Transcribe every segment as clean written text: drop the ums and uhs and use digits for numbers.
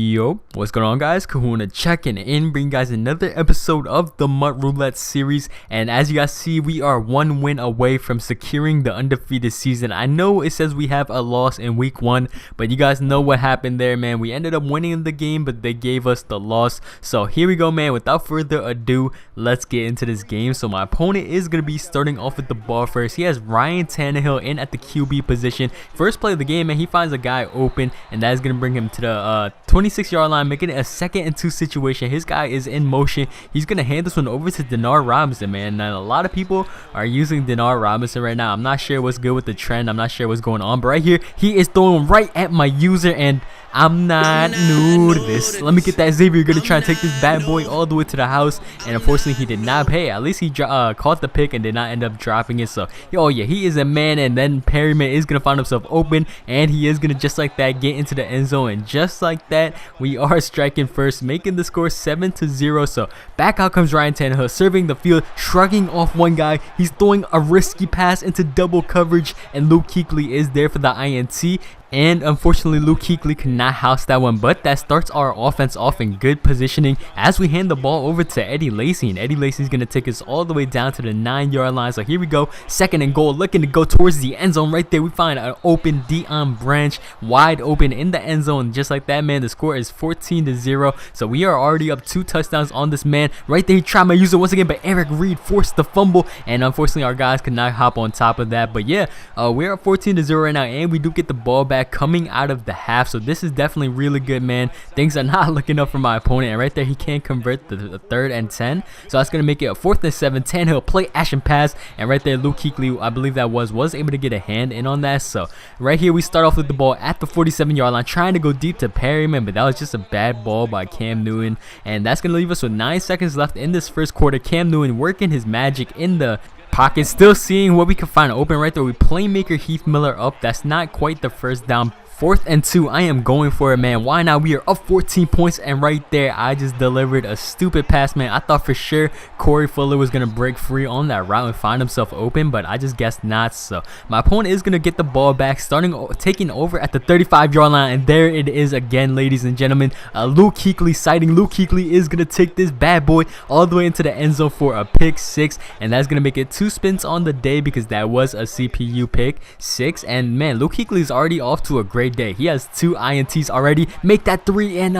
Yo, what's going on, guys? Kahuna checking in, bringing you guys another episode of the Roulette series. And as you guys see, we are one win away from securing the undefeated season. I know it says we have a loss in week 1, but you guys know what happened there, man. We ended up winning the game, but they gave us the loss. So here we go, man. Without further ado, let's get into this game. So my opponent is going to be starting off with the ball first. He has Ryan Tannehill in at the QB position. First play of the game, man, he finds a guy open, and that is going to bring him to the 26-yard line, making it a 2nd and 2 situation. His guy is in motion. He's going to hand this one over to Denard Robinson, man. Now, a lot of people are using Denard Robinson right now. I'm not sure what's good with the trend. I'm not sure what's going on. But right here, he is throwing right at my user, and I'm not new to this. Let me get that Xavier. Going to try and take this bad boy all the way to the house, and unfortunately, he did not pay. At least he caught the pick and did not end up dropping it. So, oh yeah, he is a man, and then Perryman is going to find himself open, and he is going to, just like that, get into the end zone, and just like that, we are striking first, making the score 7-0. So back out comes Ryan Tannehill, serving the field, shrugging off one guy. He's throwing a risky pass into double coverage, and Luke Kuechly is there for the INT. And unfortunately, Luke Kuechly could not house that one, but that starts our offense off in good positioning as we hand the ball over to Eddie Lacy, and Eddie Lacy is going to take us all the way down to the 9-yard line. So here we go, 2nd and goal, looking to go towards the end zone. Right there, we find an open Deion Branch, wide open in the end zone. Just like that, man, the score is 14-0. So we are already up 2 touchdowns on this man. Right there, he tried my user once again, but Eric Reed forced the fumble, and unfortunately, our guys could not hop on top of that. But yeah, we're up 14-0 right now, and we do get the ball back coming out of the half. So this is definitely really good, man. Things are not looking up for my opponent, and right there, he can't convert the 3rd and 10. So that's going to make it a 4th and 7. Tannehill play action pass, and right there, Luke Kuechly, I believe that was able to get a hand in on that. So right here, we start off with the ball at the 47-yard line, trying to go deep to Perryman, but that was just a bad ball by Cam Newton, and that's going to leave us with 9 seconds left in this first quarter. Cam Newton working his magic in the pocket, still seeing what we can find open. Right there, we playmaker Heath Miller up. That's not quite the first down. 4th and 2, I am going for it, man. Why not? We are up 14 points, and right there, I just delivered a stupid pass, man. I thought for sure Corey Fuller was going to break free on that route and find himself open, but I just guessed not. So my opponent is going to get the ball back, taking over at the 35-yard line, and there it is again, ladies and gentlemen. Luke Kuechly sighting. Luke Kuechly is going to take this bad boy all the way into the end zone for a pick 6, and that's going to make it 2 spins on the day because that was a CPU pick 6. And man, Luke Kuechly is already off to a great day. He has 2 INTs already. Make that 3, and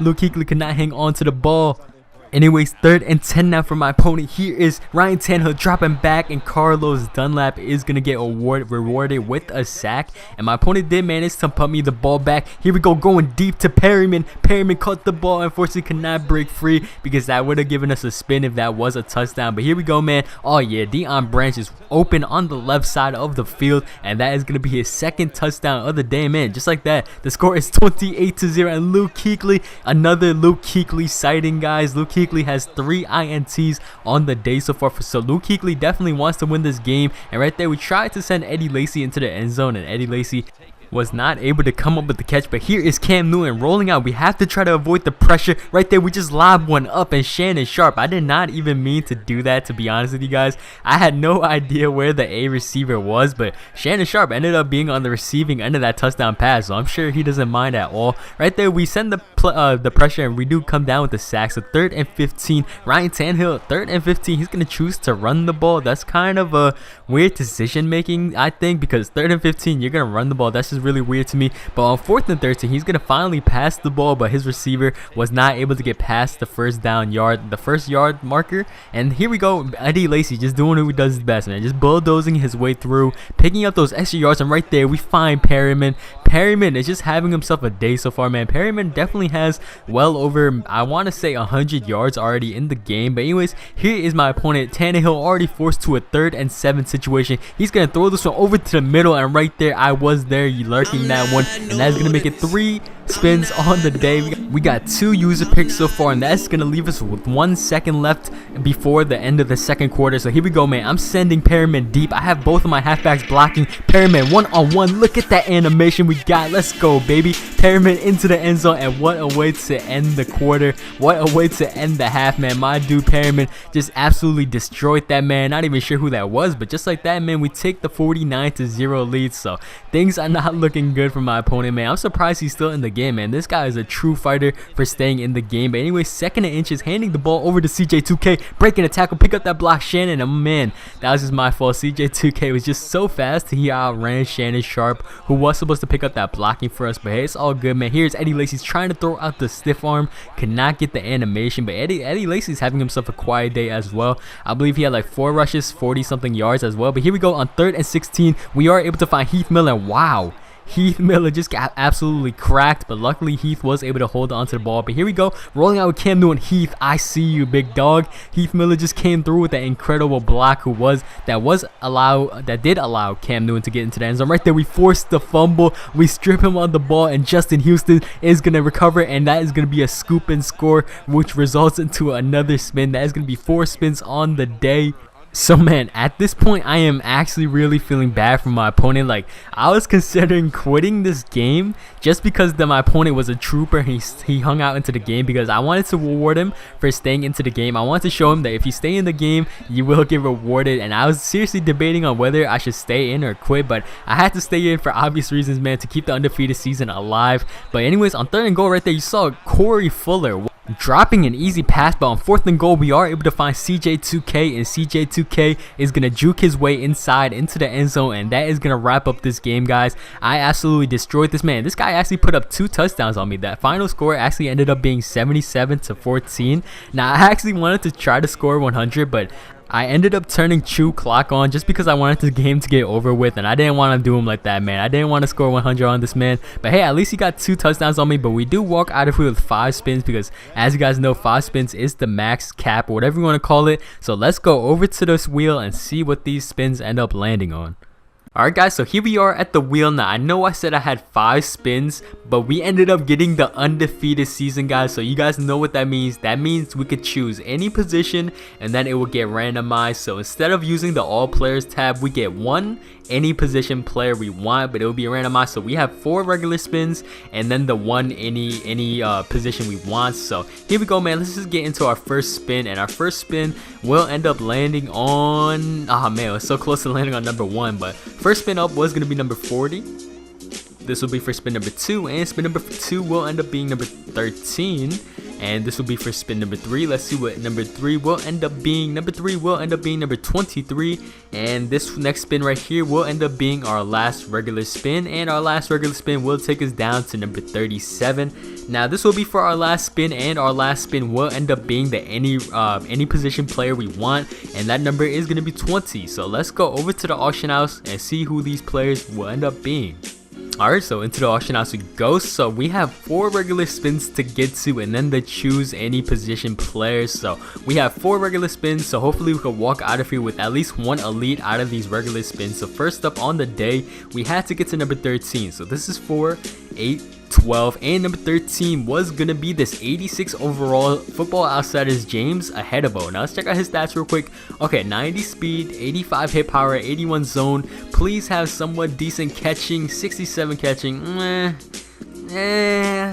Luke Kuechly could not hang on to the ball. Anyways, 3rd and 10 now for my opponent. Here is Ryan Tannehill dropping back, and Carlos Dunlap is going to get rewarded with a sack. And my opponent did manage to put me the ball back. Here we go, going deep to Perryman. Perryman caught the ball, unfortunately could not break free because that would have given us a spin if that was a touchdown. But here we go, man. Oh yeah, Deion Branch is open on the left side of the field, and that is going to be his 2nd touchdown of the day, man. Just like that, the score is 28-0, and Luke Kuechly, another Luke Kuechly sighting, guys. Luke Kuechly has 3 INTs on the day so far. So Luke Kuechly definitely wants to win this game, and right there, we tried to send Eddie Lacy into the end zone, and Eddie Lacy was not able to come up with the catch. But here is Cam Newton rolling out. We have to try to avoid the pressure. Right there, we just lobbed one up, and Shannon Sharp, I did not even mean to do that, to be honest with you guys. I had no idea where the A receiver was, but Shannon Sharp ended up being on the receiving end of that touchdown pass, so I'm sure he doesn't mind at all. Right there, we send the pressure, and we do come down with the sack. So 3rd and 15, Ryan Tannehill, 3rd and 15, he's going to choose to run the ball. That's kind of a weird decision making, I think, because 3rd and 15, you're going to run the ball. That's just really weird to me. But on 4th and 13, he's gonna finally pass the ball, but his receiver was not able to get past the first yard marker. And here we go, Eddie Lacy just doing what he does best, man, just bulldozing his way through, picking up those extra yards. And right there, we find Perryman. Perryman is just having himself a day so far, man. Perryman definitely has well over, I want to say, 100 yards already in the game. But anyways, here is my opponent. Tannehill already forced to a 3rd and 7 situation. He's gonna throw this one over to the middle, and right there, I was there lurking that one, and that's gonna make it 3 spins on the day. We got 2 user picks so far, and that's gonna leave us with 1 second left before the end of the second quarter. So here we go, man. I'm sending Perryman deep. I have both of my halfbacks blocking Perryman 1-on-1. Look at that animation we got. Let's go, baby. Perryman into the end zone, and what a way to end the quarter. What a way to end the half, man. My dude Perryman just absolutely destroyed that, man. Not even sure who that was, but just like that, man, we take the 49-0 lead. So things are not looking good for my opponent, man. I'm surprised he's still in the game, man. This guy is a true fighter for staying in the game. But anyway, 2nd and inches, handing the ball over to CJ2K, breaking a tackle, pick up that block, Shannon. Oh man, that was just my fault. CJ2K was just so fast. He outran Shannon Sharp, who was supposed to pick up that blocking for us. But hey, it's all good, man. Here's Eddie Lacy's trying to throw out the stiff arm, could not get the animation. But Eddie Lacy's having himself a quiet day as well. I believe he had like 4 rushes, 40 something yards as well. But here we go on 3rd and 16. We are able to find Heath Miller. Wow, Heath Miller just got absolutely cracked, but luckily Heath was able to hold onto the ball. But here we go, rolling out with Cam Newton. Heath, I see you, big dog. Heath Miller just came through with that incredible block that did allow Cam Newton to get into the end zone. Right there, we forced the fumble. We strip him on the ball, and Justin Houston is going to recover, and that is going to be a scoop and score, which results into another spin. That is going to be 4 spins on the day. So man, at this point I am actually really feeling bad for my opponent. Like, I was considering quitting this game just because my opponent was a trooper. He hung out into the game because I wanted to reward him for staying into the game. I wanted to show him that if you stay in the game, you will get rewarded. And I was seriously debating on whether I should stay in or quit, but I had to stay in for obvious reasons, man, to keep the undefeated season alive. But anyways, on 3rd and goal right there, you saw Corey Fuller dropping an easy pass, but on 4th and goal, we are able to find CJ2K, and CJ2K is going to juke his way inside into the end zone, and that is going to wrap up this game, guys. I absolutely destroyed this man. This guy actually put up 2 touchdowns on me. That final score actually ended up being 77-14. Now, I actually wanted to try to score 100, but I ended up turning Chew Clock on just because I wanted the game to get over with, and I didn't want to do him like that, man. I didn't want to score 100 on this man. But hey, at least he got 2 touchdowns on me. But we do walk out of here with 5 spins because, as you guys know, 5 spins is the max cap, or whatever you want to call it. So let's go over to this wheel and see what these spins end up landing on. Alright guys, so here we are at the wheel now. I know I said I had 5 spins, but we ended up getting the undefeated season, guys. So you guys know what that means. That means we could choose any position and then it will get randomized. So instead of using the all players tab, we get any position player we want, but it will be randomized. So we have 4 regular spins and then the any position we want. So here we go, man. Let's just get into our first spin, and our first spin will end up landing on, man, it was so close to landing on number 1, but first spin up was going to be number 40. This will be for spin number 2, and spin number 2 will end up being number 13. And this will be for spin number 3. Let's see what number 3 will end up being. Number 3 will end up being number 23. And this next spin right here will end up being our last regular spin. And our last regular spin will take us down to number 37. Now this will be for our last spin, and our last spin will end up being the any position player we want. And that number is going to be 20. So let's go over to the auction house and see who these players will end up being. Alright, so into the auction house we go. So we have 4 regular spins to get to, and then the choose any position players. So we have 4 regular spins, so hopefully we can walk out of here with at least 1 elite out of these regular spins. So first up on the day, we had to get to number 13. So this is 4, 8, 12, and number 13 was gonna be this 86 overall Football Outsiders James Ahedebo. Now let's check out his stats real quick. Okay, 90 speed, 85 hit power, 81 zone. Please have somewhat decent catching, 67 catching.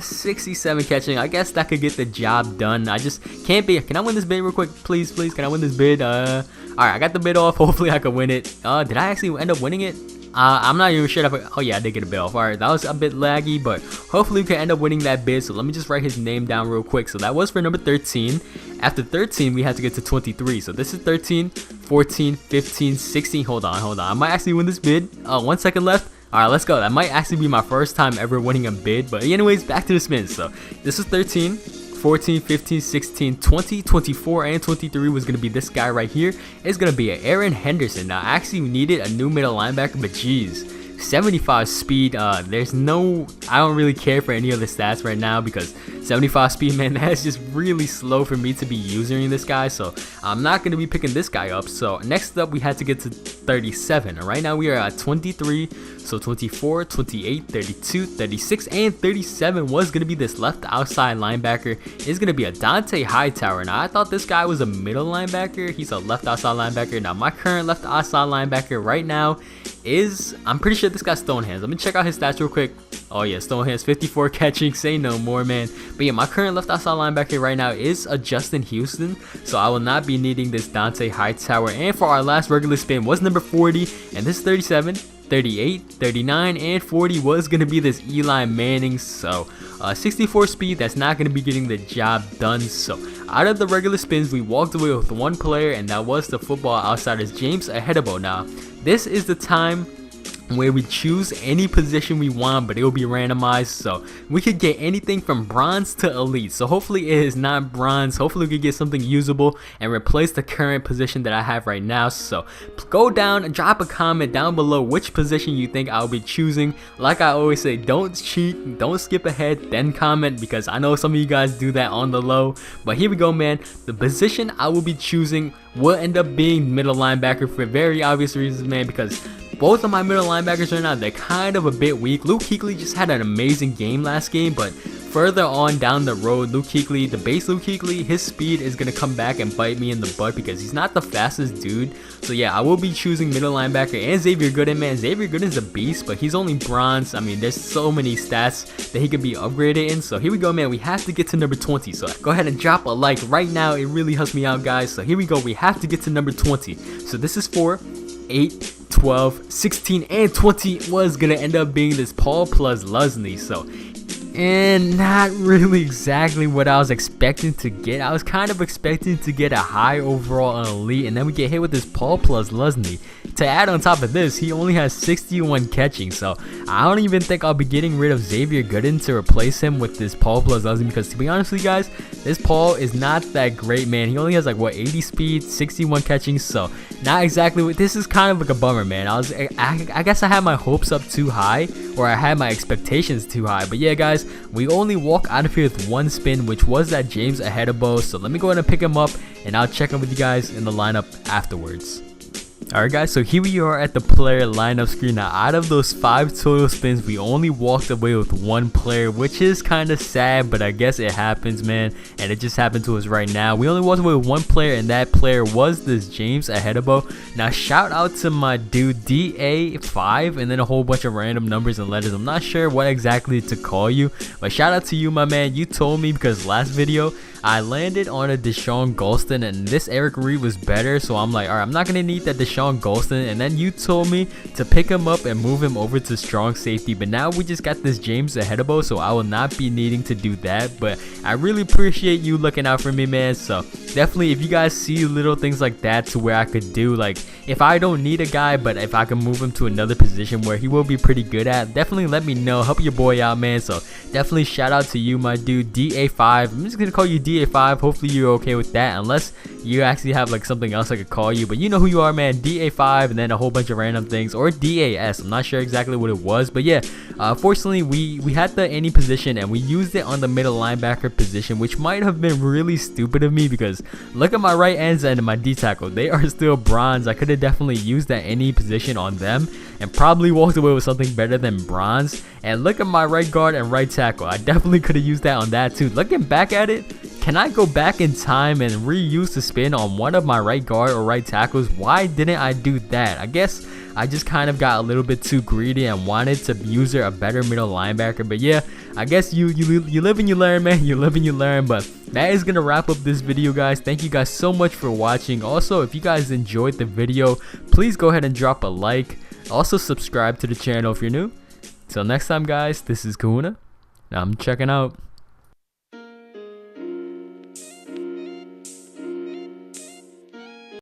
67 catching. I guess that could get the job done. I just can't be. Can I win this bid real quick? Please, can I win this bid? Alright, I got the bid off. Hopefully I can win it. Did I actually end up winning it? I'm not even sure if oh yeah, I did get a bid off. Alright, that was a bit laggy, but hopefully we can end up winning that bid. So let me just write his name down real quick. So that was for number 13. After 13, we had to get to 23. So this is 13, 14, 15, 16. Hold on. I might actually win this bid. 1 second left. Alright, let's go. That might actually be my first time ever winning a bid. But anyways, back to the spins. So this is 13, 14, 15, 16, 20, 24, and 23 was going to be this guy right here. It's going to be Aaron Henderson. Now, I actually needed a new middle linebacker, but geez, 75 speed. I don't really care for any of the stats right now because 75 speed, man, that's just really slow for me to be using this guy. So I'm not going to be picking this guy up. So next up, we had to get to 37. And right now we are at 23. So 24, 28, 32, 36, and 37 was going to be this left outside linebacker. It's going to be a Dante Hightower. Now, I thought this guy was a middle linebacker. He's a left outside linebacker. Now, my current left outside linebacker right now is, I'm pretty sure this guy's Stonehands. Let me check out his stats real quick. Oh yeah, Stonehands, 54 catching. Say no more, man. But yeah, my current left outside linebacker right now is a Justin Houston. So I will not be needing this Dante Hightower. And for our last regular spin was number 40. And this is 37. 38, 39, and 40 was going to be this Eli Manning. So 64 speed, that's not going to be getting the job done. So out of the regular spins, we walked away with one player, and that was the Football Outsiders James Ahedebo. Now this is the time where we choose any position we want, but it will be randomized, so we could get anything from bronze to elite. So hopefully it is not bronze. Hopefully we could get something usable and replace the current position that I have right now. So go down and drop a comment down below which position you think I'll be choosing. Like I always say, don't cheat, don't skip ahead, then comment, because I know some of you guys do that on the low. But here we go, man. The position I will be choosing will end up being middle linebacker for very obvious reasons, man, because both of my middle linebackers right now, they're kind of a bit weak. Luke Kuechly just had an amazing game last game, but further on down the road, Luke Kuechly, the base Luke Kuechly, his speed is going to come back and bite me in the butt because he's not the fastest dude. So yeah, I will be choosing middle linebacker and Xavier Gooden, man. Xavier Gooden's a beast, but he's only bronze. I mean, there's so many stats that he could be upgraded in. So here we go, man. We have to get to number 20. So go ahead and drop a like right now. It really helps me out, guys. So here we go. We have to get to number 20. So this is for 8, 12, 16, and 20 was gonna end up being this Paul plus Lusney. So, and not really exactly what I was expecting to get. I was kind of expecting to get a high overall on elite, and then we get hit with this Paul plus Lusney. To add on top of this, he only has 61 catching, so I don't even think I'll be getting rid of Xavier Gooden to replace him with this Paul plus Lusney, because to be honest with you guys, this Paul is not that great, man. He only has like, what, 80 speed, 61 catching, so not exactly what this is. Kind of like a bummer, man. I guess I had my hopes up too high, or I had my expectations too high. But yeah, guys, we only walk out of here with one spin, which was that James Ahedebo. So let me go ahead and pick him up, and I'll check in with you guys in the lineup afterwards. Alright guys, so here we are at the player lineup screen. Now out of those 5 total spins, we only walked away with one player, which is kind of sad, but I guess it happens, man, and it just happened to us right now. We only walked away with one player, and that player was this James Ahedebo. Now shout out to my dude DA5 and then a whole bunch of random numbers and letters. I'm not sure what exactly to call you, but shout out to you, my man. You told me, because last video I landed on a Deshaun Golston, and this Eric Reed was better, so I'm like, alright, I'm not gonna need that Deshaun Golston. And then you told me to pick him up and move him over to strong safety, but now we just got this James Ahedebo, so I will not be needing to do that. But I really appreciate you looking out for me, man. So definitely, if you guys see little things like that to where I could do, like, if I don't need a guy, but if I can move him to another position where he will be pretty good at, definitely let me know. Help your boy out, man. So definitely shout out to you, my dude DA5. I'm just gonna call you DA5. Hopefully you're okay with that, unless you actually have like something else I could call you, but you know who you are, man. DA5 and then a whole bunch of random things, or DAS. I'm not sure exactly what it was, but yeah, fortunately we had the any position and we used it on the middle linebacker position, which might have been really stupid of me, because look at my right ends and my D tackle, they are still bronze. I could have definitely used that any position on them and probably walked away with something better than bronze. And look at my right guard and right tackle, I definitely could have used that on that too. Looking back at it, can I go back in time and reuse the spin on one of my right guard or right tackles? Why didn't I do that? I guess I just kind of got a little bit too greedy and wanted to use a better middle linebacker. But yeah, I guess you live and you learn, man. You live and you learn. But that is gonna wrap up this video, guys. Thank you guys so much for watching. Also, if you guys enjoyed the video, please go ahead and drop a like. Also, subscribe to the channel if you're new. Till next time, guys, this is Kahuna, and I'm checking out.